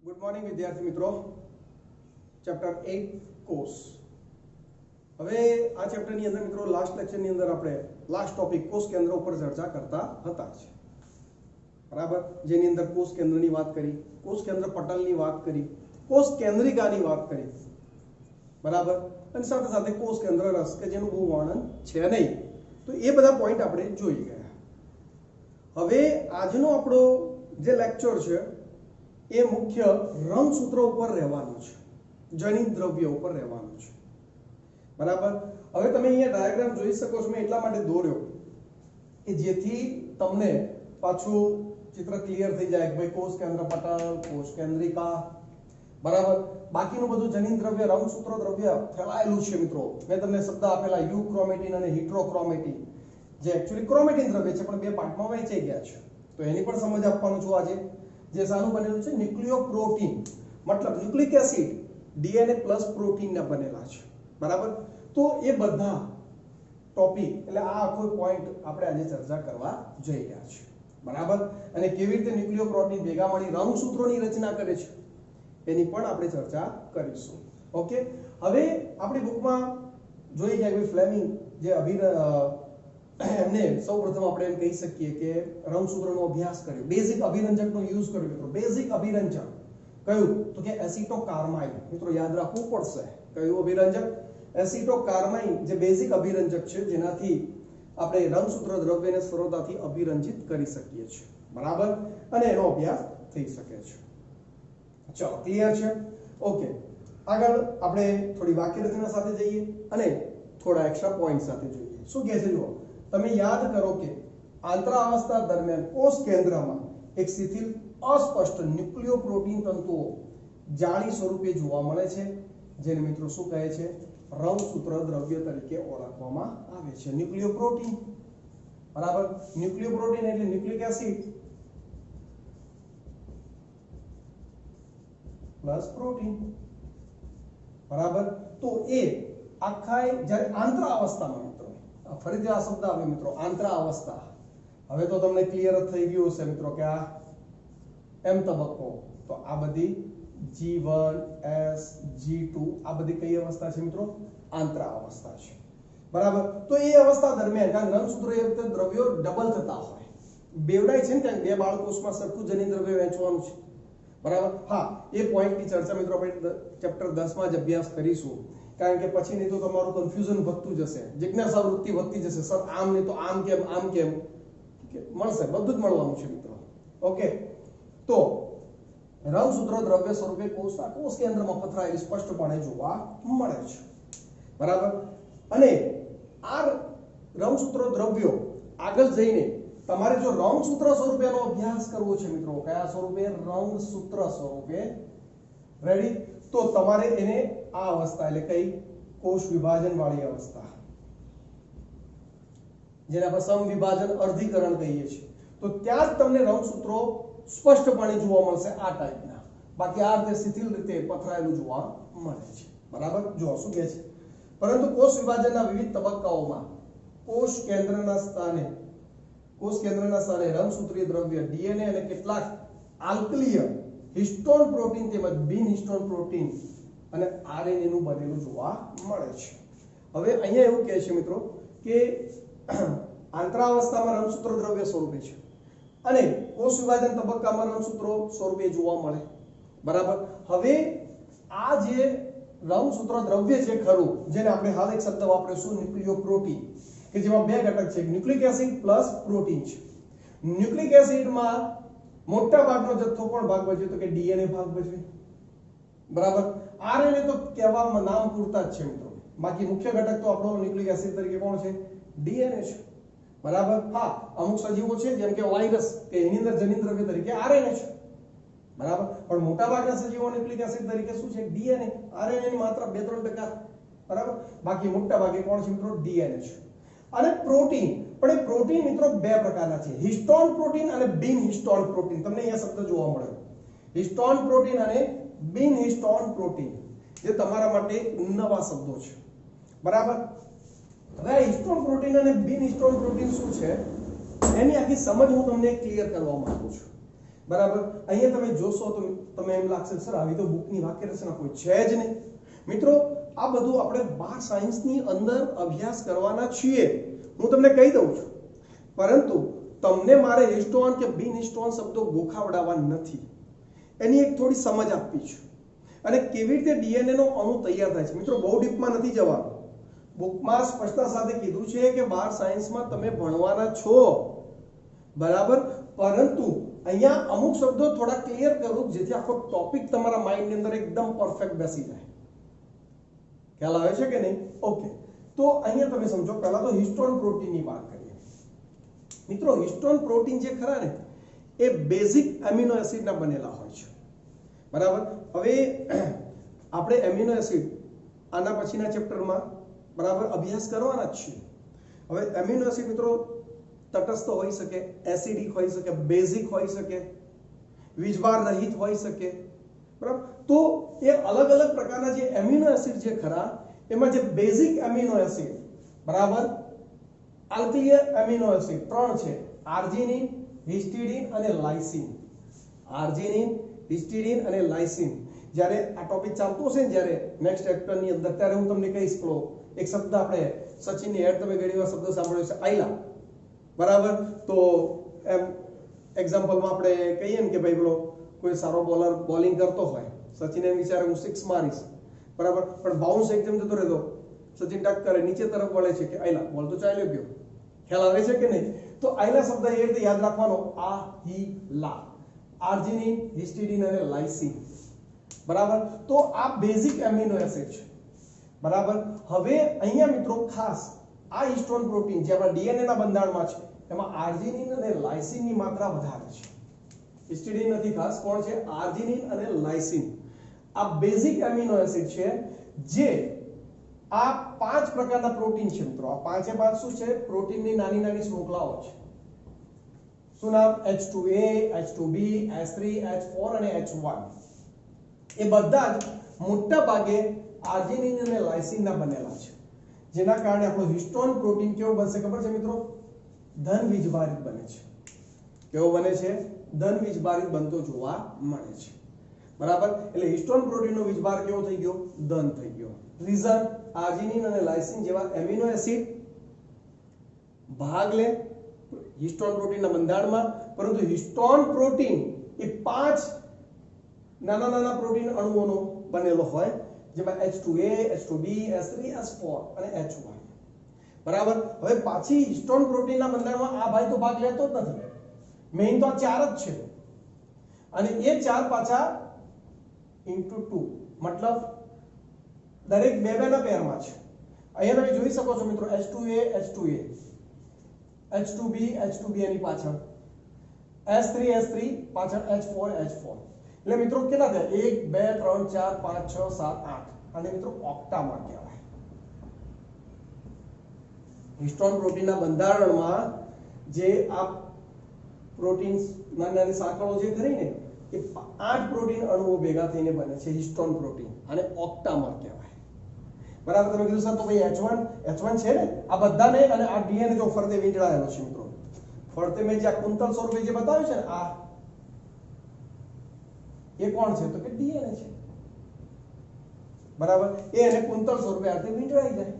Good morning વિદ્યાર્થી મિત્રો. Chapter 8 કોષ. હવે આ ચેપ્ટરની અંદર મિત્રો લાસ્ટ લેક્ચરની અંદર આપણે લાસ્ટ ટોપિક કોષ કેન્દ્ર ઉપર ચર્ચા કરતા હતા જ, બરાબર. જેની અંદર કોષ કેન્દ્રની વાત કરી, કોષ કેન્દ્ર પટલની વાત કરી, કોષ કેન્દ્રિકાની વાત કરી, બરાબર. અને સાથે સાથે કોષ કેન્દ્ર રસ કે જેનું બહુ વર્ણન છે નહીં, તો એ બધા પોઈન્ટ આપણે જોઈ ગયા. હવે આજનો આપણો જે લેક્ચર છે એ મુખ્ય રંગસૂત્ર ઉપર રહેવાનું છે, જનિત દ્રવ્ય ઉપર રહેવાનું છે, બરાબર. હવે તમે અહીંયા ડાયાગ્રામ જોઈ શકો છો. મેં એટલા માટે દોર્યો કે જેથી તમને પાછું ચિત્ર ક્લિયર થઈ જાય કે ભાઈ કોષ કેન્દ્ર પટલ, કોષ કેન્દ્રિકા, બરાબર. બાકીનું બધું જનિત દ્રવ્ય, રંગસૂત્ર દ્રવ્ય ફેલાયેલું છે મિત્રો. મેં તમને શબ્દ આપેલા યુક્રોમેટિન અને હિટ્રોક્રોમેટિન, જે એકચ્યુઅલી ક્રોમેટિન દ્રવ્ય છે પણ બે પાર્ટમાં વહેંચાઈ ગયા છે. તો એની પણ સમજ આપવાનું છું આજે. જે સાનું બનેલું છે ન્યુક્લિયોપ્રોટીન, મતલબ ન્યુક્લિક એસિડ ડીએનએ પ્લસ પ્રોટીનના બનેલા છે, બરાબર. તો એ બધા ટોપિક એટલે આ આખો પોઈન્ટ આપણે આજે ચર્ચા કરવા જઈ રહ્યા છે, બરાબર. અને કેવી રીતે ન્યુક્લિયોપ્રોટીન ભેગા મળી રંગસૂત્રોની રચના કરે છે એની પણ આપણે ચર્ચા કરીશું. ઓકે. હવે આપણી બુકમાં જોઈ ગયા ફ્લેમિંગ જે એમને સૌપ્રથમ આપણે એમ કહી શકીએ કે રંગસૂત્રનો અભ્યાસ કર્યો, બેઝિક અભિરંજકનો યુઝ કર્યો મિત્રો. બેઝિક અભિરંજક કયું તો કે એસિટોકાર્માઇન. મિત્રો યાદ રાખવું પડશે કયું અભિરંજક? એસિટોકાર્માઇન જે બેઝિક અભિરંજક છે જેનાથી આપણે રંગસૂત્ર દ્રવ્યને સરળતાથી અભિરંજિત કરી શકીએ છીએ, બરાબર. અને એનો અભ્યાસ થઈ શકે છે. ચલો, ક્લિયર છે? ઓકે. આગળ આપણે થોડી વાક્ય રચના સાથે જઈએ અને થોડા એક્સ્ટ્રા પોઈન્ટ સાથે જોઈએ. શું કહે છે જુઓ, તમે યાદ કરો કે આંતરાવસ્થા દરમિયાન કોષ કેન્દ્રમાં એક શિથિલ અસ્પષ્ટ ન્યુક્લિયોપ્રોટીન તંતુઓ જાળી સ્વરૂપે જોવા મળે છે, જેને મિત્રો શું કહે છે? રંગસૂત્ર દ્રવ્ય તરીકે ઓળખવામાં આવે છે. ન્યુક્લિયોપ્રોટીન, બરાબર. ન્યુક્લિયોપ્રોટીન એટલે ન્યુક્લિક એસિડ પ્લસ પ્રોટીન, બરાબર. તો એ આખા જ્યારે આંતરાવસ્થામાં મિત્રો, ફરીથી આ શબ્દ આવે મિત્રો, આંતરાવસ્થા. હવે તો તમને ક્લિયર જ થઈ ગયું હશે મિત્રો કે આ એમ તબક્કો, તો આ બધી G1 S G2 આ બધી કઈ અવસ્થા છે મિત્રો? આંતરાવસ્થા છે, બરાબર. તો એ અવસ્થા દરમિયાન કારણ રંગસૂત્ર એ વખતે દ્રવ્યો ડબલ થતા હોય, બેવડાય છે ને, કારણ બે બાળકોષમાં સરખું જનિત દ્રવ્ય વહેંચવાનું છે, બરાબર. હા, એ પોઈન્ટની ચર્ચા મિત્રો આપણે ચેપ્ટર 10 માં જ અભ્યાસ કરીશું, કારણ કે પછી નહીં તો તમારું કન્ફ્યુઝન વધતું જશે, જિજ્ઞાસા વૃત્તિ વધતી જશે. સર આમ નહીં તો આમ કેમ, આમ કેમ? મળશે, બધું જ મળવાનું છે મિત્રો. ઓકે. તો રંગસૂત્ર દ્રવ્ય સ્વરૂપે કોષ કેન્દ્રમાં પથરાયેલી સ્પષ્ટપણે જોવા મળે છે, બરાબર. અને આ રંગસૂત્ર દ્રવ્યો આગળ જઈને તમારે જો રંગસૂત્ર સ્વરૂપેનો અભ્યાસ કરવો છે મિત્રો, કયા સ્વરૂપે? રંગસૂત્ર સ્વરૂપે. રેડી? તો તમારે એને આ અવસ્થા એટલે કઈ? કોષ વિભાજન વાળી અવસ્થા, જેને આપણે સમવિભાજન અર્ધીકરણ કહીએ છીએ. તો ત્યાં જ તમને રંગસૂત્રો સ્પષ્ટપણે જોવા મળશે આ ટાઈપના. બાકી આ રીતે શિથિલ રીતે પથરાયેલું જોવા મળે છે, બરાબર. જો શું કહે છે, પરંતુ કોષ વિભાજનના વિવિધ તબક્કાઓમાં કોષ કેન્દ્રના સ્થાને રંગસૂત્રીય દ્રવ્ય ડીએનએ અને કેટલાક આલ્કલીય હિસ્ટોન પ્રોટીન તેમજ બિન હિસ્ટોન પ્રોટીન અને આરએનએ નું બનેલું જોવા મળે છે. હવે અહીંયા એવું કહે છે મિત્રો કે આંતરાવસ્થામાં રંગસૂત્ર દ્રવ્ય સ્વરૂપે છે અને કોષ વિભાજન તબક્કામાં રંગસૂત્રો સ્વરૂપે જોવા મળે, બરાબર. હવે આ જે રંગસૂત્ર દ્રવ્ય છે ખરું, જેને આપણે હાલ એક શબ્દ વાપરીશું ન્યુક્લિયોપ્રોટીન, કે જેમાં બે ઘટક છે, ન્યુક્લિક એસિડ પ્લસ પ્રોટીન છે. ન્યુક્લિક એસિડમાં મોટા ભાગનો જથ્થો કોણ ભાગ ભજવે? તો કે ડીએનએ ભાગ ભજવે, બરાબર. આરએનએ તો કહેવામાં નામ પૂરતા જ છે મિત્રો, બાકી મુખ્ય ઘટક તો આપણો ન્યુક્લિક એસિડ તરીકે કોણ છે? ડીએનએ છે, બરાબર. હા, અમુક સજીવો છે જેમ કે વાયરસ કે એની અંદર જનિત દ્રવ્ય તરીકે આરએનએ છે, બરાબર. પણ મોટા ભાગના સજીવો ન્યુક્લિક એસિડ તરીકે શું છે? ડીએનએ. આરએનએ ની માત્ર 2-3%, બરાબર. બાકી મોટા ભાગે કોણ છે મિત્રો? ડીએનએ છે. અને પ્રોટીન, પણ એ પ્રોટીન મિત્રો બે પ્રકારના છે, હિસ્ટોન પ્રોટીન અને બિન હિસ્ટોન પ્રોટીન. તમને અહીંયા શબ્દ જોવા મળે, હિસ્ટોન પ્રોટીન અને બિન હિસ્ટોન પ્રોટીન, જે તમારા માટે નવા શબ્દો છે, બરાબર. હવે હિસ્ટોન પ્રોટીન અને બિન હિસ્ટોન પ્રોટીન શું છે એની આખી સમજ હું તમને ક્લિયર કરવા માંગુ છું. બરાબર. અહીંયા તમે જોશો તો તમે એમ લાગશે સર આવી તો બુકની વાક્ય રચના કોઈ છે જ નહીં. મિત્રો આ બધું આપણે 12 સાયન્સની અંદર અભ્યાસ કરવાના છીએ, હું તમને કહી દઉં છું. પરંતુ તમને મારે હિસ્ટોન કે બિન હિસ્ટોન શબ્દો ગોખાવડાવવા નથી, એની એક થોડી સમજ આપવી છે. અને કેવી રીતે ડીએનએ નો અણુ તૈયાર થાય છે. મિત્રો બહુ ડીપમાં નથી જવાનું, બુકમાં સ્પષ્ટતા સાથે કીધું છે કે 12 સાયન્સમાં તમે ભણવાના છો, બરાબર. પરંતુ અહીંયા અમુક શબ્દો થોડા ક્લિયર કરું જેથી આખો ટોપિક તમારા માઇન્ડની અંદર એકદમ પરફેક્ટ બેસી જાય. ખ્યાલ આવે છે કે નહીં? ઓકે, તો અહીંયા તમે સમજો. પહેલા તો હિસ્ટોન પ્રોટીનની વાત કરીએ. મિત્રો હિસ્ટોન પ્રોટીન જે ખરા ને એ બેઝિક એમિનો એસિડના બનેલા હોય છે, બરાબર. હવે આપણે એમિનો એસિડ આના પછીના ચેપ્ટરમાં બરાબર અભ્યાસ કરવાના જ છીએ. હવે એમિનો એસિડ મિત્રો તટસ્થ હોઈ શકે, એસિડિક હોઈ શકે, બેઝિક હોઈ શકે, વીજભાર રહિત હોઈ શકે, બરાબર. તો એ અલગ અલગ પ્રકારના જે એમિનો એસિડ જે ખરા એમાં જે બેઝિક એમિનો એસિડ બરાબર આલ્કલી એમિનો એસિડ 3 છે: આર્જિનિન, હિસ્ટિડિન અને લાઇસિન. આર્જિનિન, હિસ્ટિડિન અને લાઇસિન. જ્યારે આ ટોપિક ચાલતો હશે ને, જ્યારે નેક્સ્ટ ચેપ્ટરની અંદર, ત્યારે હું તમને કહીશ. પેલો એક શબ્દ આપણે સચિનની હેડ તમે ઘણી વાર શબ્દ સાંભળ્યો છે, આયલા, બરાબર. તો એમ એક્ઝામ્પલમાં આપણે કહીએ ને કે ભાઈ પેલો કોઈ સારો બોલર બોલિંગ કરતો હોય, સચિન એમ વિચારે હું 6 મારીશ, બરાબર, પણ બાઉન્સ એકદમ જતો રહેતો, સચિન ટક કરે, નીચે તરફ વળે છે કે આયલા, બોલ તો ચાલ્યો ગયો. ખ્યાલ આવે છે કે નહીં? તો આયલા શબ્દ એ રીતે યાદ રાખવાનો, આ હી લા, આર્જિનિન, હિસ્ટિડિન અને લાઇસિન, બરાબર. તો આ બેઝિક એમિનો એસિડ છે, બરાબર. હવે અહીંયા મિત્રો ખાસ આ હિસ્ટોન પ્રોટીન જે આપણા ડીએનએ ના બંધારણમાં છે એમાં આર્જિનિન અને લાઇસિનની માત્રા વધારે છે. હિસ્ટિડિન નથી, ખાસ કોણ છે? આર્જિનિન અને લાઇસિન. આ બેઝિક એમિનો એસિડ છે જે આ 5 પ્રકારના પ્રોટીન છે મિત્રો. આ 5 શું છે? પ્રોટીનની નાની નાની શૃંખલાઓ છે. શું નામ? H2A, H2B, H3, H4 અને H1. એ બધા જ મોટા ભાગે આર્જિનિન અને લાઇસિનના બનેલા છે, જેના કારણે આપણો હિસ્ટોન પ્રોટીન કેવો બનશે ખબર છે મિત્રો? ધન વીજભારિત બને છે. કેવો બને છે? ધન વીજભારિત બનતો જોવા મળે છે, બરાબર. એટલે હિસ્ટોન પ્રોટીનનો વીજભાર કેવો થઈ ગયો? ધન થઈ ગયો. રીઝન? આર્જિનિન અને લાઇસિન જેવા એમિનો એસિડ ભાગ લે હિસ્ટોન પ્રોટીનના બંધારણમાં, પરંતુ હિસ્ટોન પ્રોટીન એ 5 નાના નાના પ્રોટીન અણુઓનો બનેલો હોય, જેમાં H2A, H2B, H3, H4 અને H1, બરાબર. હવે પાછી હિસ્ટોન પ્રોટીનના બંધારણમાં આ ભાઈ તો ભાગ લેતો જ નથી. મેઇન તો આ 4 જ છે, અને એ 4 પાછા * 2, મતલબ દરેક બે ના પેરમાં છે. અહીંયા તમે જોઈ શકો છો મિત્રો, H2A, H2A, H2B, H2B એની પાછળ, H3, H3 પાછળ, H4, H4. એટલે મિત્રો કેટલા થયા? 1 2 3 4 5 6 7 8. અને મિત્રો ઓક્ટામર કહેવાય. હિસ્ટોન પ્રોટીનના બંધારણમાં જે આ પ્રોટીન્સ નાની નાની શાખાઓ જે ખરી ને એ 8 પ્રોટીન અણુઓ ભેગા થઈને બને છે હિસ્ટોન પ્રોટીન, અને ઓક્ટામર કહેવાય, બરાબર. તમે કીધું સર તો ભાઈ H1 છે ને, આ બધાને અને આ ડીએનએ જો ફરતે વીંટળાયેલો છે મિત્રો. ફરતે મેં જે કુંતલ સ્વરૂપે જે બતાવ્યું છે ને, આ એ કોણ છે? તો કે ડીએનએ છે, બરાબર. એ એને કુંતલ સ્વરૂપે આથી વીંટળાઈ જાય,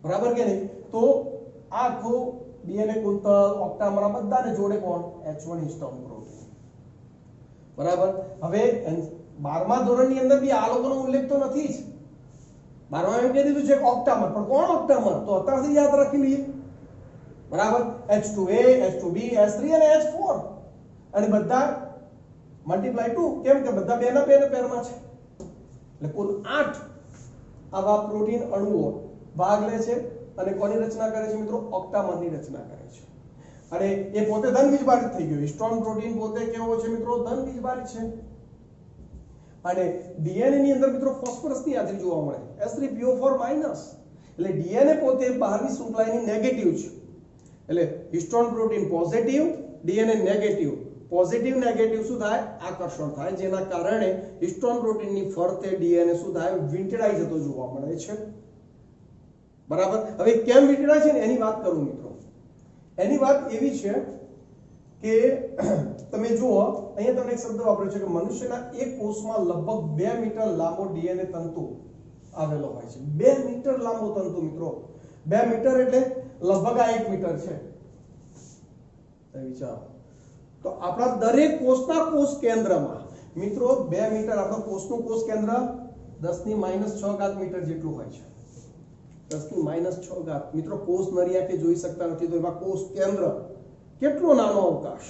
બરાબર કે નહીં? તો આ આખું ડીએનએ, કુંતલ, ઓક્ટામર બધાને જોડે કોણ? H1 હિસ્ટોન પ્રોટીન, બરાબર. હવે 12મા ધોરણની અંદર બી આ લોકોનો ઉલ્લેખ તો નથી જ. 12મા એમ કહી દીધું છે ઓક્ટામર, પણ કોણ ઓક્ટામર? તો અત્યારથી યાદ રાખી લઈએ, બરાબર. H2A, H2B, H3 અને H4, અને બધા મલ્ટીપ્લાય 2. કેમ કે બધા બે ના પેરમાં છે. એટલે કુલ 8 આવા પ્રોટીન અણુઓ ભાગ લે છે, અને કોની રચના કરે છે મિત્રો? ઓક્ટામરની રચના કરે છે. અને એ પોતે ધન વીજભારિત થઈ ગયો. હિસ્ટોન પ્રોટીન પોતે કેવો છે મિત્રો? ધન વીજભારિત છે. અને ડીએનએ ની અંદર મિત્રો ફોસ્ફરસની હાજરી જોવા મળે, H3PO4-. એટલે ડીએનએ પોતે બહારની શૃંખલાની નેગેટિવ છે. એટલે histone protein positive, DNA negative. Positive negative શું થાય? આકર્ષણ થાય, જેના કારણે હિસ્ટોન પ્રોટીનની ફરતે ડીએનએ શું થાય? વીંટળાઈ જતો જોવા મળે છે, બરાબર. હવે કેમ વીંટળાય છે ને એની વાત કરું મિત્રો. એની વાત એવી છે કે તમે જુઓ અહીંયા તમને એક શબ્દ વાપર્યો છે કે મનુષ્યના એક કોષમાં લગભગ 2 મીટર લાંબો ડીએનએ તંતુ આવેલો હોય છે. 2 મીટર લાંબો તંતુ મિત્રો, 2 મીટર એટલે લગભગ આ 1 મીટર છે. વિચારો તો આપણા દરેક કોષના કોષ કેન્દ્રમાં મિત્રો 2 મીટર, આપણો કોષનું કોષ કેન્દ્ર 10⁻6 મીટર જેટલું હોય છે. 10⁻6 મિત્રો, કોષ નરી આંખે જોઈ શકતા નથી તો એમાં કોષ કેન્દ્ર કેટલો નાનો અવકાશ,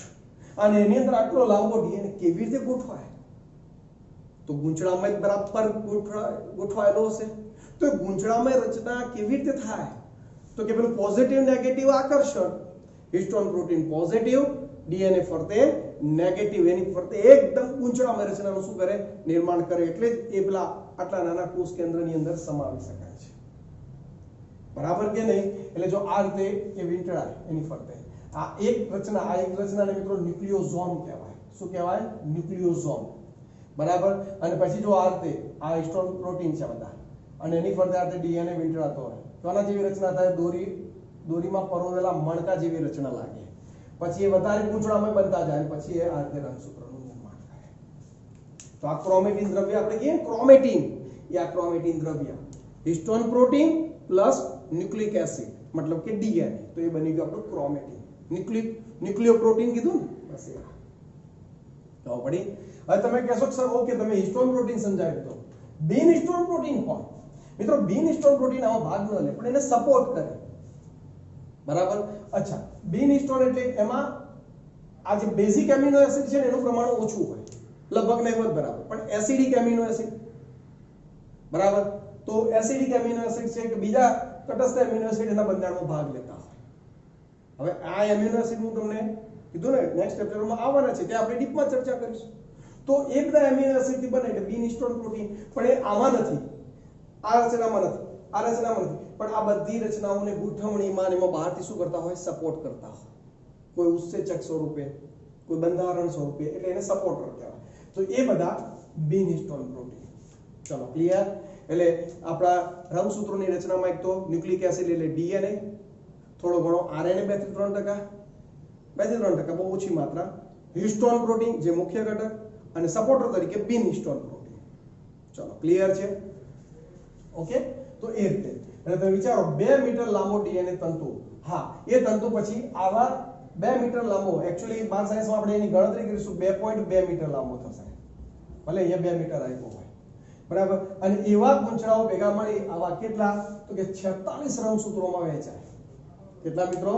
અને એની અંદર આટલો લાંબો ડીએનએ કેવી રીતે ગોઠવાય? તો ગૂંચળામાં જ બરાબર ગોઠવાયેલો હશે. તો ગૂંચળામાં રચના કેવી રીતે થાય? તો કે પેલું પોઝિટિવ નેગેટિવ આકર્ષણ, હિસ્ટોન પ્રોટીન પોઝિટિવ, ડીએનએ ફરતે નેગેટિવ, એની ફરતે એકદમ ગૂંચળામાં રચનાનું શું કરે? નિર્માણ કરે. એટલે જ એ પેલા આટલા નાના કોષ કેન્દ્રની અંદર સમાવી શકાય છે. બરાબર કે નહીં? એટલે જો આ રીતે એ વીંટળાય એની ફરતે, આ એક રચનાને મિત્રો ન્યુક્લિયોઝોમ કહેવાય. શું કહેવાય? ન્યુક્લિયોઝોમ. બરાબર. અને પછી જો આ રીતે આ હિસ્ટોન પ્રોટીન છે બધા, અને એની ફરતે આ રીતે ડીએનએ વીંટળાતો હોય તો આના જેવી રચના થાય. દોરીમાં પરોવેલા મણકા જેવી રચના લાગે. પછી એ વધારે ગૂંચળામાં બનતા જાય, પછી એ આ રીતે રંગસૂત્રનું નિર્માણ થાય. તો આ ક્રોમેટિન દ્રવ્ય આપણે કહીએ ક્રોમેટિન, એ આ ક્રોમેટિન દ્રવ્ય histone protein plus nucleic acid મતલબ કે ડીએનએ, તો એ બની ગયું આપણું ક્રોમેટિન. ન્યુક્લિયો પ્રોટીન કીધું ને, બસ એ તો પડી. હવે તમે કહેશો કે સર ઓકે તમે હિસ્ટોન પ્રોટીન સમજાવી દીધો, બિન હિસ્ટોન પ્રોટીન કોણ? મિત્રો બિન હિસ્ટોન પ્રોટીન આમાં ભાગ ન લે પણ એને સપોર્ટ કરે. બરાબર. અચ્છા, બિન હિસ્ટોન એટલે એમાં આ જે બેઝિક એમિનો એસિડ છે ને એનું પ્રમાણ ઓછું હોય, લગભગ નહિવત બરાબર, પણ એસિડિક એમિનો એસિડ બરાબર. તો એસિડિક એમિનો એસિડ છે કે બીજા તટસ્થ એમિનો એસિડ એના બંધારણમાં ભાગ લેતા હોય. હવે આ એમિનો એસિડ હું તમને કીધું ને નેક્સ્ટ ચેપ્ટરમાં આવવાના છે, ત્યાં આપણે ડીપમાં ચર્ચા કરીશું. તો એ બધા એમિનો એસિડથી બને એટલે બિન હિસ્ટોન પ્રોટીન, પણ એ આમાં નથી, આ રચનામાં નથી, આ રચનામાં નથી, પણ આ બધી રચનાઓને ગોઠવણીમાં એમાં બહારથી શું કરતા હોય? સપોર્ટ કરતા હોય. કોઈ ઉત્સેચક સ્વરૂપે, કોઈ બંધારણ સ્વરૂપે, એટલે એને સપોર્ટર કહેવાય. તો એ બધા બિન હિસ્ટોન પ્રોટીન. ચલો ક્લિયર? એટલે આપણા રંગસૂત્રોની રચનામાં એક તો ન્યુક્લિક એસિડ એટલે ડીએનએ, થોડો ઘણો આરએનએ 2 થી 3%, બહુ ઓછી માત્રા, હિસ્ટોન પ્રોટીન જે મુખ્ય ઘટક, અને સપોર્ટર તરીકે બિન હિસ્ટોન પ્રોટીન. ચલો ક્લિયર છે? ઓકે. તો એ રીતે એટલે તમે વિચારો 2 મીટર લાંબો ડીએનએ તંતુ, હા એ તંતુ પછી આવા 2 મીટર લાંબો, એકચ્યુઅલી બાર સાયન્સમાં આપણે એની ગણતરી કરીશું 2.2 મીટર લાંબો થશે, ભલે અહીંયા 2 મીટર આપ્યો હોય. બરાબર. અને એવા ગૂંચળાઓ ભેગા મળી આવા કેટલા? તો કે 46 રંગસૂત્રોમાં વહેંચાય. કેટલા મિત્રો?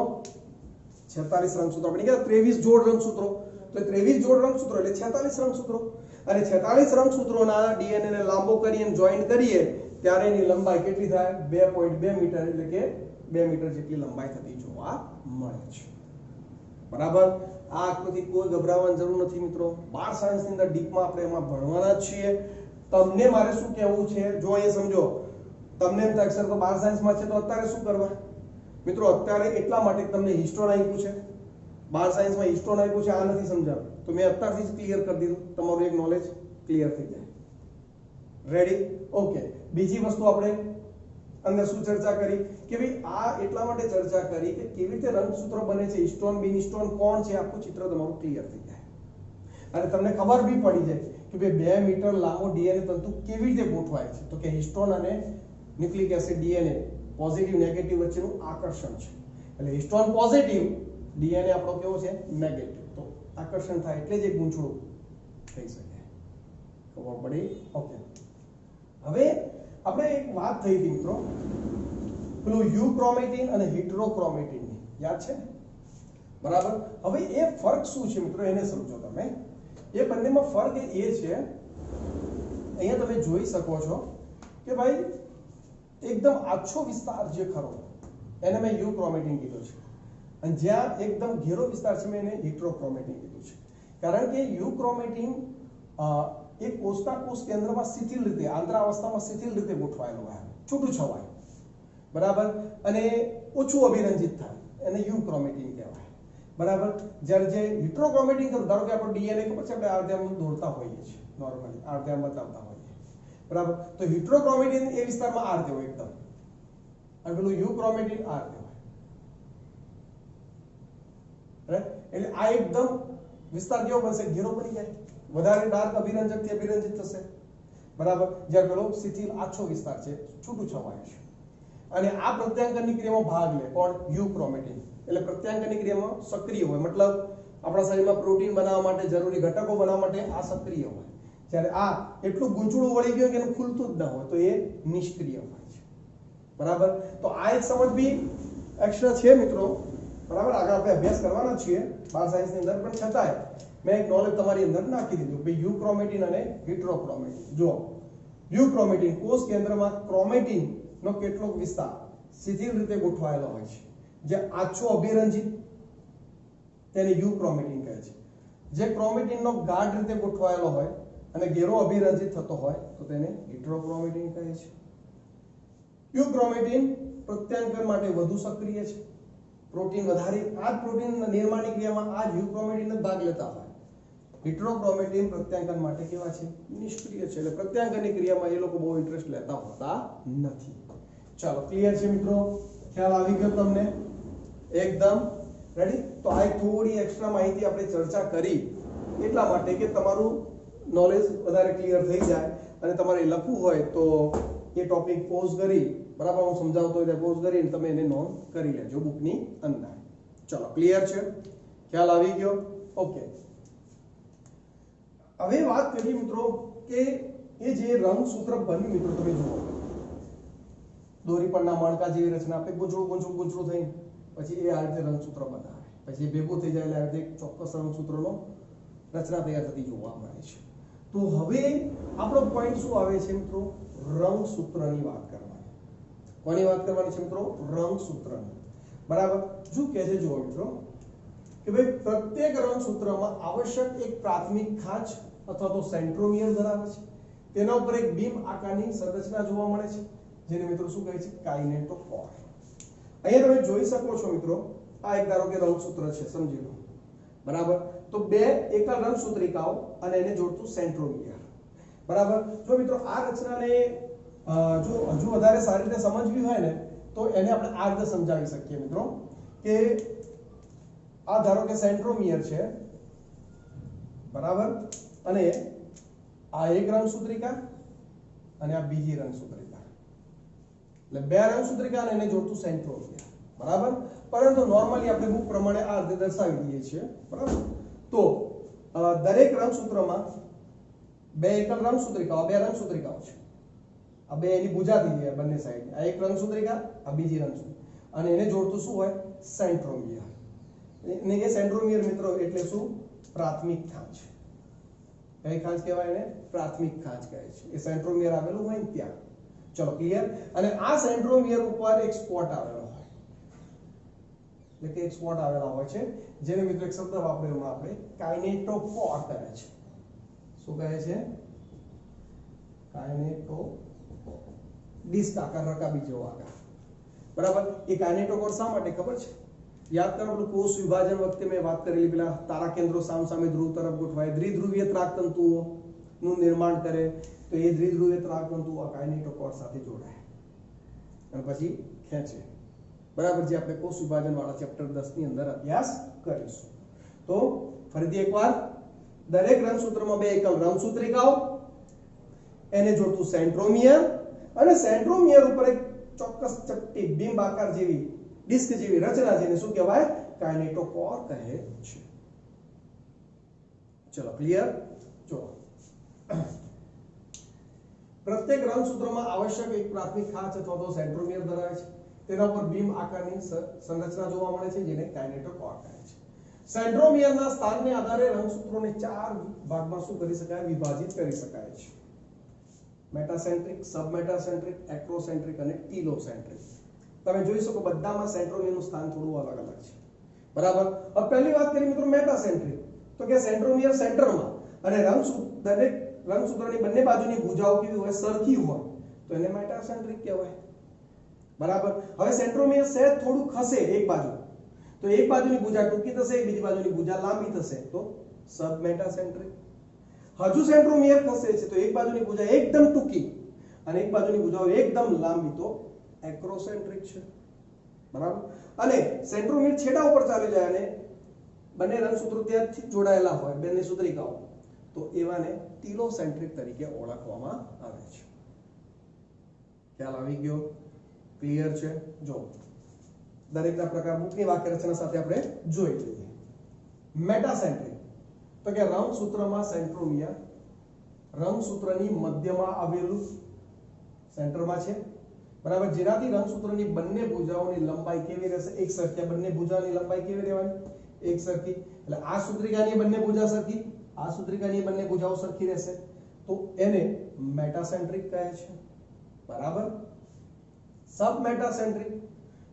46 રંગસૂત્રો. આપણે કીધા 23 જોડ રંગસૂત્રો, તો 23 જોડ રંગસૂત્રો એટલે 46 રંગસૂત્રો. અને 46 રંગસૂત્રોના ડીએનએ ને લાંબો કરીને જોઈન્ટ કરીએ ત્યારે એની લંબાઈ કેટલી થાય? 2.2 મીટર, એટલે કે 2 મીટર જેટલી લંબાઈ થતી જોવા મળે છે. બરાબર. આ આકૃતિ કોઈ ગભરાવાની જરૂર નથી મિત્રો, બાર સાયન્સની અંદર ડીપમાં આપણે એમાં ભણવાના જ છીએ. તમને મારે શું કહેવું છે જો અહીંયા સમજો, તમને એમ થાય સર તો બાર સાયન્સમાં છે તો અત્યારે શું કરવા? મિત્રો અત્યારે એટલા માટે તમને હિસ્ટોન આપ્યું છે, બાર સાયન્સમાં હિસ્ટોન આપ્યું છે, આ નથી સમજાવ્યું તો મેં અત્યારથી જ ક્લિયર કરી દીધું, તમારું એક નોલેજ ક્લિયર થઈ જાય. રેડી? ઓકે. બીજી વસ્તુ આપણે અંદર શું ચર્ચા કરી કે ભાઈ આ એટલા માટે ચર્ચા કરી કે કેવી રીતે રંગસૂત્રો બને છે, હિસ્ટોન બિન હિસ્ટોન કોણ છે, આખું ચિત્ર તમારું ક્લિયર થઈ જાય અને તમને ખબર બી પડી જાય કે ભાઈ 2 મીટર લાંબો ડીએનએ તંતુ કેવી રીતે ગોઠવાય છે. તો કે હિસ્ટોન અને nucleic acid DNA positive negative વચ્ચેનું આકર્ષણ છે. એટલે હિસ્ટોન પોઝિટિવ, ડીએનએ આપણો કેવો છે? નેગેટિવ. તો આકર્ષણ થાય એટલે જ એક ગૂંચળું થઈ શકે. ખબર પડી? ઓકે. હવે આપણે એક વાત થઈ હતી મિત્રો, પેલું યુક્રોમેટિન અને હિટ્રોક્રોમેટિનની, યાદ છે? બરાબર. હવે એ ફરક શું છે મિત્રો એને સમજો તમે. એ બંનેમાં ફરક એ છે, અહીંયા તમે જોઈ શકો છો કે ભાઈ એકદમ આછો વિસ્તાર જે ખરો એને મેં યુક્રોમેટિન કીધું છે, અને જ્યાં એકદમ ઘેરો વિસ્તાર છે મેં એને હિટ્રોક્રોમેટિન કીધું છે. કારણ કે યુક્રોમેટિન એક કોષના કોષ કેન્દ્રમાં શિથિલ રીતે, આંતરાવસ્થામાં શિથિલ રીતે ગોઠવાયેલો હોય, છૂટું છવાય. બરાબર. અને ઓછું અભિરંજિત થાય, એને યુક્રોમેટિન કહેવાય. બરાબર. જ્યારે જે હિટ્રોક્રોમેટિન કરું, ધારો કે આપણો ડીએનએ ખબર છે આપણે આરધ્યામ દોરતા હોઈએ છીએ, નોર્મલી આરધ્યામ બતાવતા હોઈએ. બરાબર. તો હિટ્રોક્રોમેટિન એ વિસ્તારમાં આરધ્ય હોય એકદમ, અને પેલું યુક્રોમેટિન આરધ્ય હોય. એટલે આ એકદમ વિસ્તાર કેવો બનશે? ઘેરો બની જાય, વધારે ડાર્ક અભિરંજકથી અભિરંજિત થશે, બરાબર. જ્યાં પેલો શિથિલ આછો વિસ્તાર છે, છૂટું છવાયું છે. અને આ પ્રત્યાંકનની ક્રિયામાં ભાગ લે કોણ? યુક્રોમેટિન. એટલે પ્રત્યાંકનની ક્રિયામાં સક્રિય હોય, મતલબ આપણા શરીરમાં પ્રોટીન બનાવવા માટે જરૂરી ઘટકો બનાવવા માટે આ સક્રિય હોય. જ્યારે આ એટલું ગૂંચળું વળી ગયું કે એનું ખુલતું જ ન હોય તો એ નિષ્ક્રિય હોય છે, બરાબર. તો આ એક સમજ બી એક્સ્ટ્રા છે મિત્રો, બરાબર. આગળ આપણે અભ્યાસ કરવાના છીએ બાળ સાયન્સની અંદર, પણ છતાંય મેં એક નોલેજ તમારી અંદર નાખી દીધું કે યુક્રોમેટિન અને હિટ્રોક્રોમેટિન. જો યુક્રોમેટિન કોષ કેન્દ્રમાં ક્રોમેટિન નો કેટલોક વિસ્તાર શિથિલ રીતે ગોઠવાયેલો હોય છે, જે આછો અભિરંજિત તેને યુક્રોમેટિન કહે છે. જે ક્રોમેટિનનો ગાઢ રીતે ગોઠવાયેલો હોય અને ઘેરો અભિરંજિત થતો હોય તો તેને હિટ્રોક્રોમેટિન કહે છે. યુક્રોમેટિન પ્રત્યાંકન માટે વધુ સક્રિય છે. પ્રોટીન વધારે, આ જ પ્રોટીન નિર્માણની ક્રિયામાં આ જ યુક્રોમેટિન જ ભાગ લેતા હોય. હિટ્રોક્રોમેટિન પ્રત્યાંકન માટે કેવા છે? નિષ્ક્રિય છે. એટલે પ્રત્યાંકનની ક્રિયામાં એ લોકો બહુ ઇન્ટરેસ્ટ લેતા હોતા નથી. ચાલો, ક્લિયર છે મિત્રો? ખ્યાલ આવી ગયો તમને? એકદમ રેડી. તો આ એક થોડી એક્સ્ટ્રા માહિતી આપણે ચર્ચા કરી એટલા માટે કે તમારું નોલેજ વધારે ક્લિયર થઈ જાય અને તમારે લખવું હોય તો એ ટોપિક પોઝ કરી, બરાબર, હું સમજાવતો હોય પોઝ કરીને તમે એને નોંધ કરી લેજો બુકની અંદર. ચલો, ક્લિયર છે? ખ્યાલ આવી ગયો? ઓકે. હવે વાત કરીએ મિત્રો કે એ જે રંગસૂત્ર બન્યું મિત્રો, તમે જુઓ દોરી પરના મણકા જેવી રચના, આપણે ગૂંચળું થઈ પછી એ આ રીતે રંગસૂત્ર બનાવે, પછી ભેગું થઈ જાય એટલે આ રીતે ચોક્કસ રંગસૂત્રનો રચના તૈયાર થતી જોવા મળે છે. તો હવે આપણો પોઈન્ટ શું આવે છે મિત્રો? રંગસૂત્રની વાત કરવાની. કોની વાત કરવાની છે મિત્રો? રંગસૂત્રની, બરાબર. શું કહે છે જુઓ મિત્રો કે ભાઈ પ્રત્યેક રંગસૂત્રમાં આવશ્યક એક પ્રાથમિક ખાંચ અથવા તો સેન્ટ્રોમિયર ધરાવે છે. તેના ઉપર એક બીમ આકારની સંરચના જોવા મળે છે, જેને મિત્રો શું કહે છે? કાઇનેટોકોર. અહીંયા તમે જોઈ શકો છો મિત્રો, આ એક ધારો કે રંગસૂત્ર છે, સમજી લો, બરાબર. તો બે એકલ રંગસૂત્રિકાઓ અને એને જોડતું સેન્ટ્રોમિયર, બરાબર. જો મિત્રો આ રચનાને જો હજુ વધારે સારી રીતે સમજવી હોય ને તો એને આપણે આ રીતે સમજાવી શકીએ મિત્રો કે આ ધારો કે સેન્ટ્રોમિયર છે, બરાબર, અને આ એક રંગસૂત્રિકા અને આ બીજી રંગસૂત્રિકા, એટલે બે રંગસૂત્રિકા અને એને જોડતું સેન્ટ્રોમિયર, બરાબર. પરંતુ નોર્મલી આપણે બુક પ્રમાણે આ રીતે દર્શાવી દઈએ છીએ, બરાબર. તો દરેક રંગસૂત્રમાં બે એકલ રંગસૂત્રિકાઓ, બે રંગસૂત્રિકાઓ છે. આ બે એની ભુજાથી છે બંને સાઈડ, આ એક રંગસૂત્રિકા, આ બીજી રંગસૂત્રિકા, અને એને જોડતું શું હોય? સેન્ટ્રોમિયર. ને એ સેન્ટ્રોમિયર મિત્રો એટલે શું? પ્રાથમિક ખાંચ. કઈ ખાંચ કહેવાય એને? પ્રાથમિક ખાંચ કહે છે. એ સેન્ટ્રોમિયર આવેલું હોય ને ત્યાં. ચલો, ક્લિયર? અને આ સેન્ટ્રોમિયર ઉપર એક સ્પોટ આવેલો હોય, એટલે કે એક સ્પોટ આવેલા હોય છે, જેને મિત્રો એક શબ્દ વાપર્યો આપણે કાઇનેટોકોર કહે છે. શું કહે છે? કાઇનેટો ડિસ્ક આકાર, રકાબી જેવો આકાર, બરાબર. એ કાઇનેટોકોર શા માટે ખબર છે? યાદ કરો, પેલું કોષ વિભાજન વખતે મેં વાત કરેલી, પેલા તારા કેન્દ્રો સામસામે ધ્રુવ તરફ ગોઠવાય, દ્વિધ્રુવીય ત્રાકતંતુઓ નું નિર્માણ કરે, તો એ દ્વિધ્રુવીય ત્રાકતંતુઓ આ કાઇનેટોકોર સાથે જોડાય અને પછી ખેંચે, બરાબર. જે આપણે કોષ વિભાજન વાળા ચેપ્ટર 10 ની અંદર અભ્યાસ કરીશું. તો ફરીથી એકવાર, દરેક રંગસૂત્રમાં બે એકલ રંગસૂત્રિકાઓ, એને જોડતું સેન્ટ્રોમિયર, અને સેન્ટ્રોમિયર ઉપર એક ચોક્કસ ચપટી બિંબ આકાર જેવી ડિસ્ક જેવી રચના, જેને શું કહેવાય? કાઇનેટોકોર કહે છે. ચલો, ક્લિયર? જો પ્રત્યેક રંગસૂત્રમાં આવશ્યક એક પ્રાથમિક ખાંચ અથવા તો સેન્ટ્રોમિયર ધરાવે છે. તેના ઉપર બીમ આકારની સંરચના જોવા મળે છે, જેને કાઇનેટોકોર કહે છે. સેન્ટ્રોમિયરના સ્થાનને આધારે રંગસૂત્રોને ચાર ભાગમાં શું કરી શકાય? વિભાજિત કરી શકાય છે. મેટાસેન્ટ્રિક, સબમેટાસેન્ટ્રિક, એક્રોસેન્ટ્રિક અને ટીલોસેન્ટ્રિક. તમે જોઈ શકો બધામાં સેન્ટ્રોમિયરનું સ્થાન થોડું અલગ અલગ છે, બરાબર. હવે પહેલી વાત કરીએ મિત્રો મેટાસેન્ટ્રિક, તો કે સેન્ટ્રોમિયર સેન્ટરમાં અને દરેક રંગસૂત્રની બંને બાજુની ભુજાઓ કેવી હોય? સરખી હોય, તો એને મેટાસેન્ટ્રિક કહેવાય, બરાબર. હવે સેન્ટ્રોમિયર સહેજ થોડું ખસે એક બાજુ, તો એક બાજુની ભુજા ટૂંકી થશે, બીજી બાજુની ભુજા લાંબી થશે, તો સબમેટાસેન્ટ્રિક. હજુ સેન્ટ્રોમિયર ખસે છે, તો એક બાજુની ભુજા એકદમ ટૂંકી અને એક બાજુની ભુજાઓ એકદમ લાંબી, તો એક્રોસેન્ટ્રિક છે, બરાબર. અને સેન્ટ્રોમિયર છેડા ઉપર ચાલી જાય અને બંને રંગસૂત્રો ત્યાંથી જોડાયેલા હોય બંને સૂત્રિકાઓ તો એવાને ટીલોસેન્ટ્રિક તરીકે ઓળખવામાં આવે છે. ખ્યાલ આવી ગયો? ક્લિયર છે? જો દરેકના પ્રકાર મુખ્ય વાક્ય રચના સાથે આપણે જોઈ લઈએ. મેટાસેન્ટ્રિક તો કે રંગસૂત્રમાં સેન્ટ્રોમિયર રંગસૂત્રની મધ્યમાં આવેલું સેન્ટરમાં છે, બરાબર, જેનાથી રંગસૂત્રની બંને ભુજાઓની લંબાઈ કેવી રહેશે? એક સરખી. બંને ભુજાઓની લંબાઈ કેવી રહેવાની? એક સરખી. એટલે આ સૂત્રિકાની બંને ભુજા સરખી, આ સૂત્રિકાની બંને ભુજાઓ સરખી રહેશે તો એને મેટાસેન્ટ્રિક કહે છે, બરાબર. સબ મેટાસેન્ટ્રિક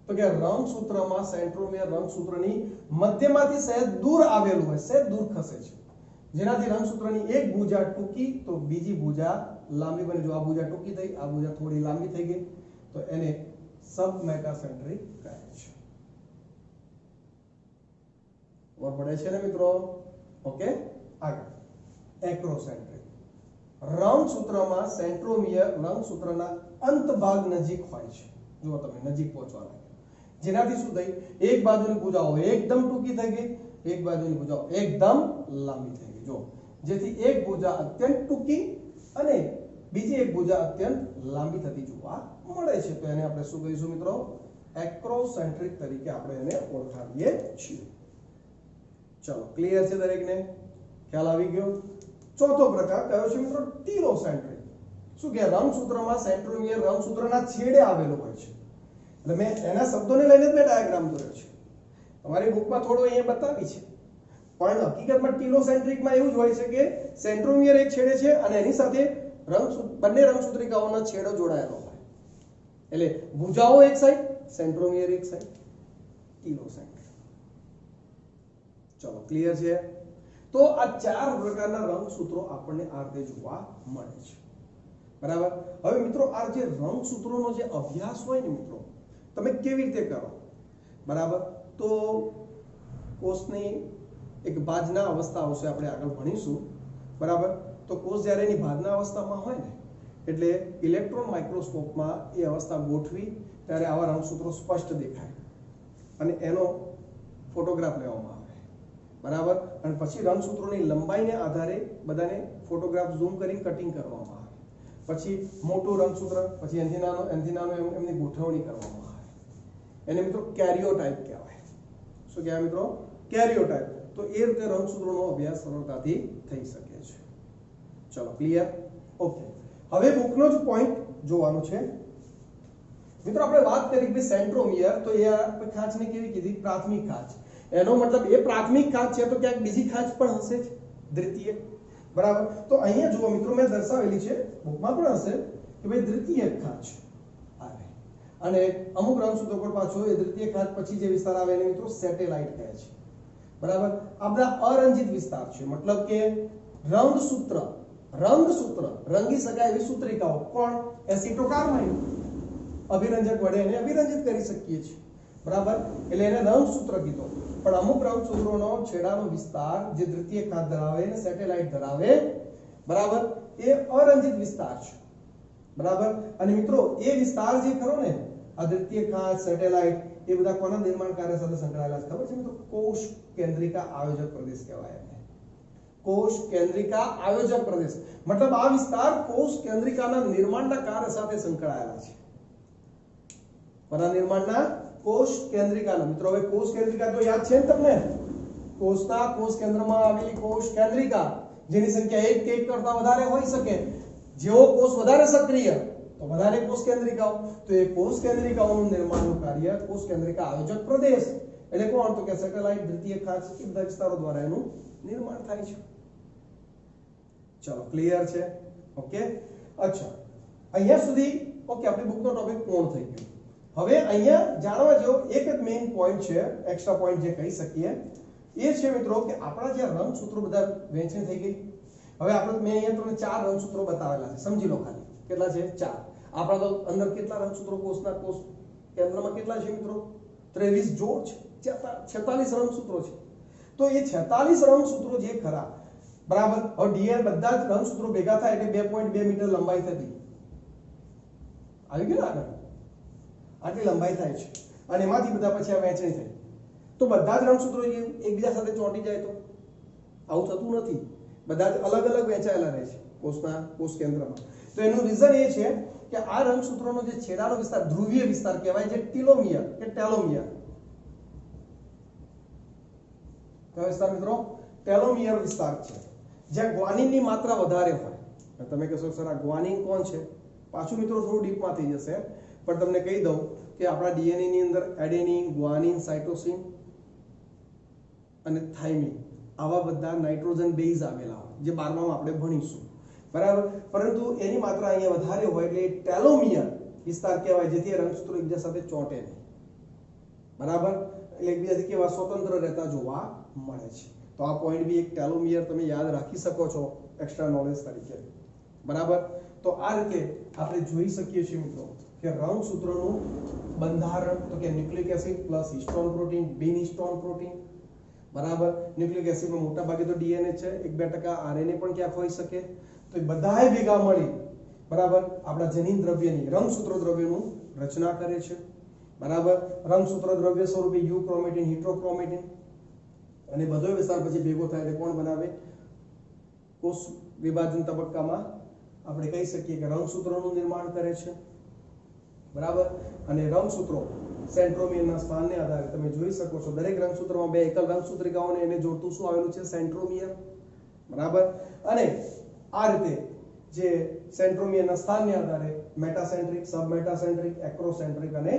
તો કે રંગસૂત્રમાં સેન્ટ્રોમિયર રંગસૂત્રની મધ્યમાંથી સહેજ દૂર આવેલું હોય, સહેજ દૂર ખસે છે, જેનાથી રંગસૂત્રની એક ભુજા ટૂંકી તો બીજી ભુજા લાંબી બને. જો આ ભુજા ટૂંકી થઈ, આ ભુજા થોડી લાંબી થઈ ગઈ તો એને સબ મેટાસેન્ટ્રિક કહે છે. ઓર પડે છે ને મિત્રો? ઓકે, આગળ એક્રોસેન્ટ્રિક. રંગસૂત્રમાં સેન્ટ્રોમિયર રંગસૂત્રના અંત ભાગ નજીક હોય છે. જો તમે નજીક પહોંચવા લાગ્યા, જેનાથી શું થઈ? એક બાજુની ભુજાઓ એકદમ ટૂંકી થઈ ગઈ, એક બાજુની ભુજાઓ એકદમ લાંબી થઈ ગઈ. જો જેથી એક ભુજા અત્યંત ટૂંકી અને બીજી એક ભુજા અત્યંત લાંબી થતી જોવા મળે છે તો એને આપણે શું કહીશું મિત્રો? એક્રોસેન્ટ્રિક તરીકે આપણે એને ઓળખાવીએ છીએ. ચલો, ક્લિયર છે દરેકને? ખ્યાલ આવી ગયો? ચોથો પ્રકાર કયો છે મિત્રો? ટીલોસેન્ટ્રિક. શું કે રંગસૂત્રમાં સેન્ટ્રોમિયર રંગસૂત્રના છેડે આવેલો હોય છે. એટલે મેં એના શબ્દોને લઈને જ મેં ડાયાગ્રામ દોર્યો છે. તમારી બુકમાં થોડું અહીંયા બતાવી છે, પણ હકીકતમાં ટીલોસેન્ટ્રિકમાં એવું જ હોય છે કે સેન્ટ્રોમિયર એક છેડે છે અને એની સાથે બંને રંગસૂત્રિકાઓનો છેડો જોડાયેલો હોય. એટલે ભુજાઓ એક સાઈડ, સેન્ટ્રોમિયર એક સાઈડ, ટીલોસેન્ટ્રિક. ચલો, ક્લિયર છે? તો આ ચાર પ્રકારના રંગસૂત્રો આપણને આ રીતે જોવા મળે છે, બરાબર. હવે મિત્રો આ જે રંગસૂત્રોનો જે અભ્યાસ હોય ને મિત્રો, તમે કેવી રીતે કરો, બરાબર? તો કોષની એક ભાજના અવસ્થા આવશે, આપણે આગળ ભણીશું, બરાબર. તો કોષ જ્યારે એની ભાજના અવસ્થામાં હોય ને એટલે ઇલેક્ટ્રોન માઇક્રોસ્કોપમાં એ અવસ્થા ગોઠવી ત્યારે આવા રંગસૂત્રો સ્પષ્ટ દેખાય અને એનો ફોટોગ્રાફ લેવામાં આવે, બરાબર. અને પછી રંગસૂત્રોની લંબાઈને આધારે બધાને ફોટોગ્રાફ ઝૂમ કરીને કટિંગ કરવામાં આવે. પછી મોટું રંગસૂત્ર, પછી એનથી નાનો એમની ગોઠવણી કરવામાં આવે. એને મિત્રો કેરિયોટાઇપ કહેવાય. શું કહેવાય મિત્રો? કેરિયોટાઇપ. તો એ રીતે રંગસૂત્રોનો અભ્યાસ સરળતાથી થઈ શકે છે. ચલો, ક્લિયર? ઓકે, હવે બુકનો જ પોઈન્ટ જોવાનો છે મિત્રો. આપણે વાત કરી કે સેન્ટ્રોમિયર તો એ ખાંચને કેવી કીધી? પ્રાથમિક ખાંચ. એનો મતલબ એ પ્રાથમિક ખાંચ છે તો ક્યાંક બીજી ખાંચ પણ હશે જ, દ્વિતીય, બરાબર. તો અહીંયા જુઓ મિત્રો, મેં દર્શાવેલી છે, બુકમાં પણ હશે કે ભાઈ દ્વિતીય ખાંચ આવે અને અમુક રંગસૂત્રો પર પાછો એ દ્વિતીય ખાંચ પછી જે વિસ્તાર આવે એને મિત્રો સેટેલાઇટ કહે છે, બરાબર. આ બધા અરંજિત વિસ્તાર છે, મતલબ કે રંગસૂત્ર રંગી શકાય એવી સૂત્રિકાઓ. કોણ? એસિટોકાર્બાઇન. અભિરંજક વડે એને અભિરંજિત કરી શકીએ છીએ, બરાબર. એટલે એને રંગસૂત્ર કીધો. પણ અમુક રંગસૂત્રોનો છેડાનો વિસ્તાર જે દ્વિતીય ખાંચ ધરાવે ને સેટેલાઇટ ધરાવે, બરાબર, એ અરંજિત વિસ્તાર છે, બરાબર. અને મિત્રો એ વિસ્તાર જે ખરો ને આ દ્વિતીય ખાંચ, સેટેલાઇટ, એ બધા કોના નિર્માણ કાર્ય સાથે સંકળાયેલા છે ખબર છે મિત્રો? કોષ કેન્દ્રિકા આયોજક પ્રદેશ કહેવાય એને. કોષ કેન્દ્રિકા આયોજક પ્રદેશ મતલબ આ વિસ્તાર કોષ કેન્દ્રિકાના નિર્માણના કાર્ય સાથે સંકળાયેલા છે. કોના નિર્માણના? કોષ કેન્દ્રિકાના. મિત્રો હવે કોષ કેન્દ્રિકા તો યાદ છે ને તમને? કોષના કોષ કેન્દ્રમાં આવેલી કોષ કેન્દ્રિકા જેની સંખ્યા એક કે એક કરતા વધારે હોઈ શકે. જેવો કોષ વધારે સક્રિય તો વધારે કોષ કેન્દ્રિકાઓ. તો એ કોષ કેન્દ્રિકાઓનું નિર્માણનું કાર્ય કોષ કેન્દ્રિકા આયોજક પ્રદેશ એટલે કોણ? તો કે સેટેલાઇટ, દ્વિતીય ખાંચ, એ બધા વિસ્તારો દ્વારા એનું નિર્માણ થાય છે. ચલો, ક્લિયર છે? ઓકે, અચ્છા, અહીંયા સુધી ઓકે, આપણી બુકનો ટોપિક પૂર્ણ થઈ ગયો. હવે અહીંયા જાણવા જેવો એક જ મેઇન પોઈન્ટ છે, એક્સ્ટ્રા પોઈન્ટ જે કહી શકીએ એ છે મિત્રો કે આપણા જે રંગસૂત્રો બધા વહેંચણી થઈ ગઈ. હવે આપણે મેં અહીંયા તમને 4 રંગસૂત્રો બતાવેલા છે, સમજી લો ખાલી. કેટલા છે? 4. આપણા તો અંદર કેટલા રંગસૂત્રો કોષના કોષ કેન્દ્રમાં કેટલા છે મિત્રો? 23 જોડ છે, 46 રંગસૂત્રો છે. તો એ 46 રંગસૂત્રો જે ખરા, બરાબર. હવે ડીએન બધા જ રંગસૂત્રો ભેગા થાય એટલે 2.2 મીટર લંબાઈ થતી આવી ગયું ને આગળ, આટલી લંબાઈ થાય છે અને એમાંથી બધા પછી આ વહેંચણી થઈ. તો બધા જ રંગસૂત્રો એકબીજા સાથે ચોંટી જાય તો આવું થતું નથી, બધા જ અલગ અલગ વહેંચાયેલા રહે છે કોષ કેન્દ્રમાં. તો એનું રીઝન એ છે કે આ રંગસૂત્રોનો જે છેડાનો વિસ્તાર ધ્રુવીય વિસ્તાર કહેવાય છે, ટીલોમિયર કે ટેલોમિયર. કયો વિસ્તાર મિત્રો? ટેલોમિયર વિસ્તાર છે, જ્યાં ગ્વાનિનની માત્રા વધારે હોય. તમે કહેશો સર આ ગ્વાનિન કોણ છે? પાછું મિત્રો થોડું ડીપમાં થઈ જશે, પણ તમને કહી દઉં કે આપણા ડીએનએ ની અંદર એડેનિન, ગ્વાનિન, સાઇટોસિન અને થાઇમિન આવા બધા નાઇટ્રોજન બેઝ આવેલા હોય, જે 12માં આપણે ભણીશું, બરાબર. પરંતુ એની માત્રા અહીંયા વધારે હોય એટલે ટેલોમિયર વિસ્તાર કહેવાય, જેથી રંગસૂત્રો એકબીજા સાથે ચોંટે નહીં, બરાબર. એટલે એકબીજાથી કેવા સ્વતંત્ર રહેતા જોવા મળે છે. તો આ પોઈન્ટ બી એક ટેલોમિયર તમે યાદ રાખી શકો છો એક્સ્ટ્રા નોલેજ તરીકે, બરાબર. તો આ રીતે આપણે જોઈ શકીએ છીએ મિત્રો કે રંગસૂત્રોનું બંધારણ, તો કે nucleic acid plus histone protein, બિન હિસ્ટોન પ્રોટીન, બરાબર. ન્યુક્લિક એસિડમાં મોટા ભાગે તો ડીએનએ છે, 1-2% આરએનએ પણ ક્યાંક હોઈ શકે. તો એ બધાય ભેગા મળી, બરાબર, આપણા જનીન દ્રવ્યની રંગસૂત્ર દ્રવ્યનું રચના કરે છે, બરાબર. રંગસૂત્ર દ્રવ્ય સ્વરૂપે યુક્રોમેટિન, હિટ્રોક્રોમેટિન અને બધો વિસ્તાર પછી ભેગો થાય એટલે કોણ બનાવે? કોષ વિભાજન તબક્કામાં આપણે કહી શકીએ કે રંગસૂત્રોનું નિર્માણ કરે છે, બરાબર. અને રંગસૂત્રો સેન્ટ્રોમિયરના સ્થાનને આધારે તમે જોઈ શકો છો દરેક રંગસૂત્રમાં 2 એકલ રંગસૂત્રિકાઓને એને જોડતું શું આવેલું છે? સેન્ટ્રોમિયર, બરાબર. અને આ રીતે જે સેન્ટ્રોમિયરના સ્થાનને આધારે મેટાસેન્ટ્રિક, સબમેટાસેન્ટ્રિક, એક્રોસેન્ટ્રિક અને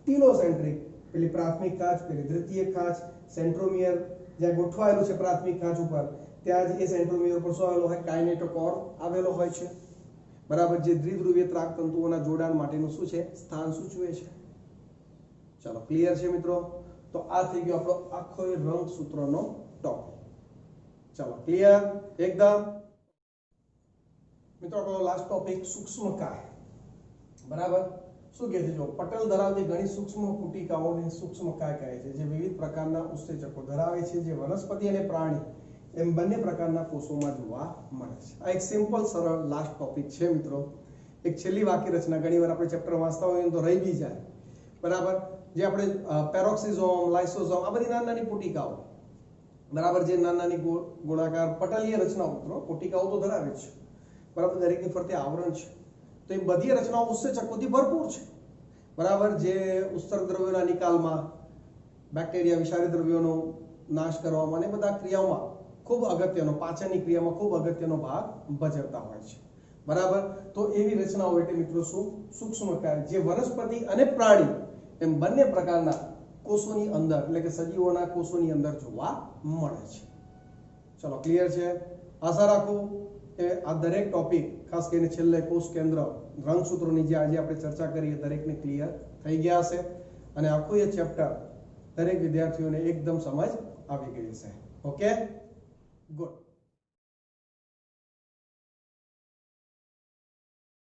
ટીલોસેન્ટ્રિક, પેલી પ્રાથમિક કાચ, પેલી દ્વિતીયક કાચ, સેન્ટ્રોમિયર જ્યાં ગોઠવાયેલું છે પ્રાથમિક કાચ ઉપર, ત્યાં જ એ સેન્ટ્રોમિયર પર શું આવેલો હોય? કાઇનેટોકોર આવેલો હોય છે, બરાબર. જે દ્વિધ્રુવીય ત્રાકતંતુઓના જોડાણ માટેનું શું છે? સ્થાન સૂચવે છે. ચાલો, ક્લિયર છે મિત્રો? તો આ થઈ ગયો આપણો આખો રંગસૂત્રનો ટોપિક. ચાલો, ક્લિયર એકદમ? મિત્રો આપણો લાસ્ટ ટોપિક સૂક્ષ્મકાય, બરાબર. શું કહે છે? જો પટલ ધરાવતી ઘણી સૂક્ષ્મ પુટિકાઓને સૂક્ષ્મકાય કહે છે, જે વિવિધ પ્રકારના ઉત્સેચકો ધરાવે છે, જે વનસ્પતિ અને પ્રાણી એમ બંને પ્રકારના કોષોમાં જોવા મળે છે. આ એક સિમ્પલ સરળ લાસ્ટ ટોપિક છે મિત્રો. એક છેલ્લી વાક્ય રચના ઘણીવાર આપણે ચેપ્ટર વાંચતા હોઈએ તો રહી બી જાય, બરાબર. જે આપણે પેરોક્સિઝોમ, લાઇસોઝોમ આ બધી નાની નાની પુટિકાઓ, બરાબર, જે નાની ગોળાકાર પટલીય રચનાઓ મિત્રો પુટિકાઓ તો ધરાવે છે, બરાબર. દરેકની ફરતે આવરણ છે. તો એ બધી રચનાઓ ઉત્સેચકોથી ભરપૂર છે, બરાબર. જે ઉત્સર્ગ દ્રવ્યોના નિકાલમાં, બેક્ટેરિયા, વિષારી દ્રવ્યોનો નાશ કરવામાં અને બધા ક્રિયાઓમાં ખૂબ અગત્યનો, પાચનની ક્રિયામાં ખૂબ અગત્યનો ભાગ ભજવતા હોય છે, બરાબર. તો એવી રચનાઓ એટલે મિત્રો શું? સૂક્ષ્મકાય, જે વનસ્પતિ અને પ્રાણી એમ બંને પ્રકારના કોષોની અંદર, એટલે કે સજીવોના કોષોની અંદર જોવા મળે છે. ચલો, ક્લિયર છે? આશા રાખું કે આ દરેક ટોપિક, ખાસ કરીને છેલ્લે કોષ કેન્દ્ર, રંગસૂત્રોની જે આજે આપણે ચર્ચા કરી એ દરેકને ક્લિયર થઈ ગયા હશે, અને આખું એ ચેપ્ટર દરેક વિદ્યાર્થીઓને એકદમ સમજ આવી ગઈ હશે. Okay, good.